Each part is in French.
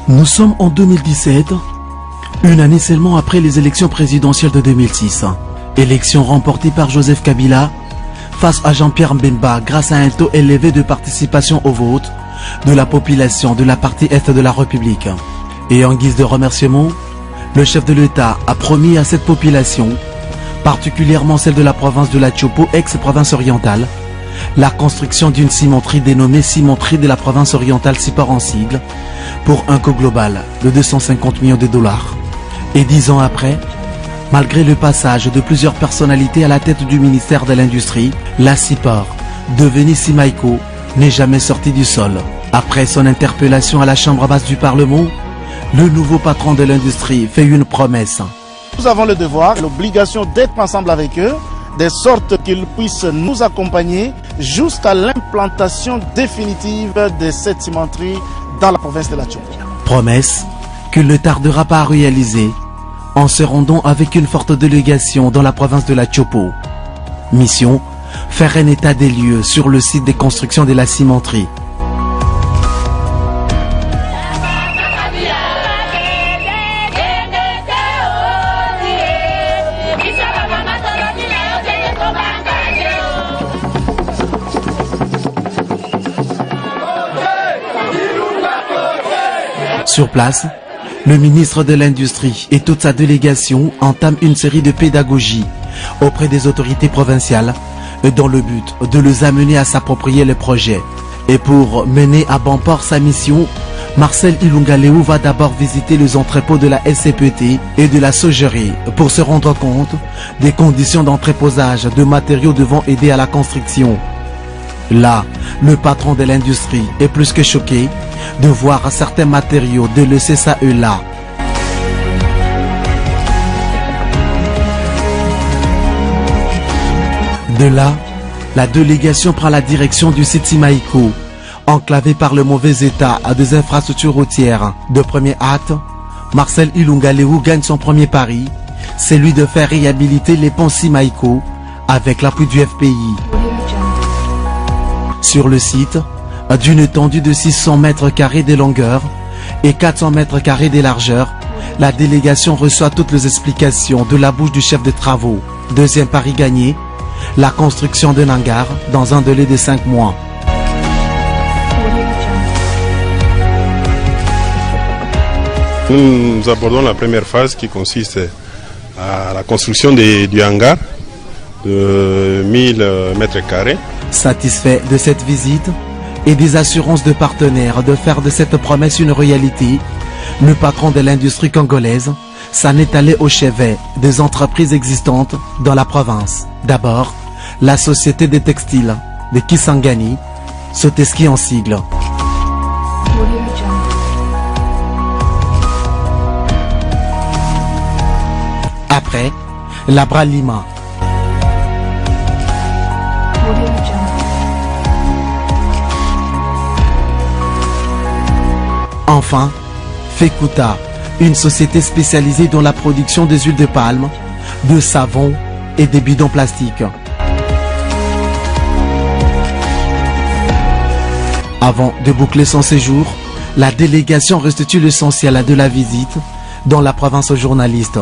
Nous sommes en 2017, une année seulement après les élections présidentielles de 2006. Élections remportées par Joseph Kabila face à Jean-Pierre Mbemba grâce à un taux élevé de participation au vote de la population de la partie est de la République. Et en guise de remerciement, le chef de l'État a promis à cette population, particulièrement celle de la province de la Tchopo, ex-province orientale, la construction d'une cimenterie dénommée Cimenterie de la province orientale Sipor en sigle, pour un coût global de 250 millions de dollars. Et 10 ans après, malgré le passage de plusieurs personnalités à la tête du ministère de l'Industrie, la Sipor, devenue Simaïko, n'est jamais sortie du sol. Après son interpellation à la Chambre basse du Parlement, le nouveau patron de l'industrie fait une promesse. Nous avons le devoir et l'obligation d'être ensemble avec eux, de sorte qu'ils puissent nous accompagner jusqu'à l'implantation définitive de cette cimenterie dans la province de la Tchopo. Promesse que ne tardera pas à réaliser en se rendant avec une forte délégation dans la province de la Tchopo. Mission, faire un état des lieux sur le site de construction de la cimenterie. Sur place, le ministre de l'Industrie et toute sa délégation entament une série de pédagogies auprès des autorités provinciales dans le but de les amener à s'approprier le projet. Et pour mener à bon port sa mission, Marcel Ilunga Leou va d'abord visiter les entrepôts de la SCPT et de la Sogerie pour se rendre compte des conditions d'entreposage de matériaux devant aider à la construction. Là, le patron de l'industrie est plus que choqué de voir certains matériaux délaissés ça et là. De là, la délégation prend la direction du site Simaïko, enclavé par le mauvais état à des infrastructures routières. De premier acte, Marcel Ilunga Leou gagne son premier pari, celui de faire réhabiliter les ponts Simaïko avec l'appui du FPI. Sur le site, d'une étendue de 600 mètres carrés de longueur et 400 mètres carrés de largeur, la délégation reçoit toutes les explications de la bouche du chef de travaux. Deuxième pari gagné, la construction d'un hangar dans un délai de 5 mois. Nous abordons la première phase qui consiste à la construction du hangar de 1000 mètres carrés. Satisfait de cette visite et des assurances de partenaires de faire de cette promesse une réalité, le patron de l'industrie congolaise s'en est allé au chevet des entreprises existantes dans la province. D'abord, la société des textiles de Kisangani, Soteski en sigle. Après, la Bralima. Enfin, Fekuta, une société spécialisée dans la production des huiles de palme, de savon et des bidons plastiques. Avant de boucler son séjour, la délégation restitue l'essentiel de la visite dans la province aux journalistes.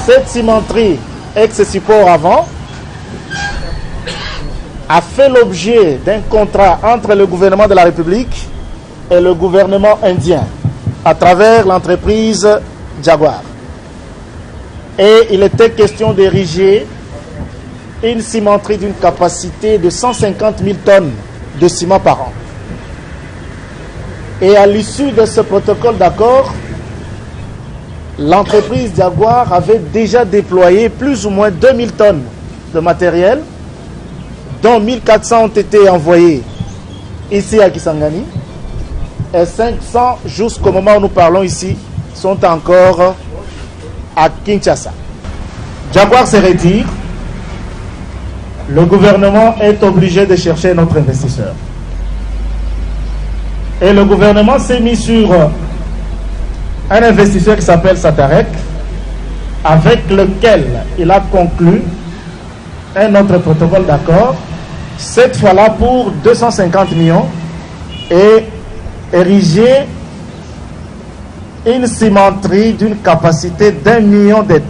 Cette cimenterie ex-Sipor avant a fait l'objet d'un contrat entre le gouvernement de la République et le gouvernement indien à travers l'entreprise Jaguar. Et il était question d'ériger une cimenterie d'une capacité de 150 000 tonnes de ciment par an. Et à l'issue de ce protocole d'accord, l'entreprise Jaguar avait déjà déployé plus ou moins 2000 tonnes de matériel, dont 1400 ont été envoyés ici à Kisangani, et 500 jusqu'au moment où nous parlons ici sont encore à Kinshasa. Jaguar se retire, le gouvernement est obligé de chercher notre investisseur. Et le gouvernement s'est mis sur un investisseur qui s'appelle Satarek, avec lequel il a conclu un autre protocole d'accord, cette fois-là pour 250 millions, et ériger une cimenterie d'une capacité d'1 million de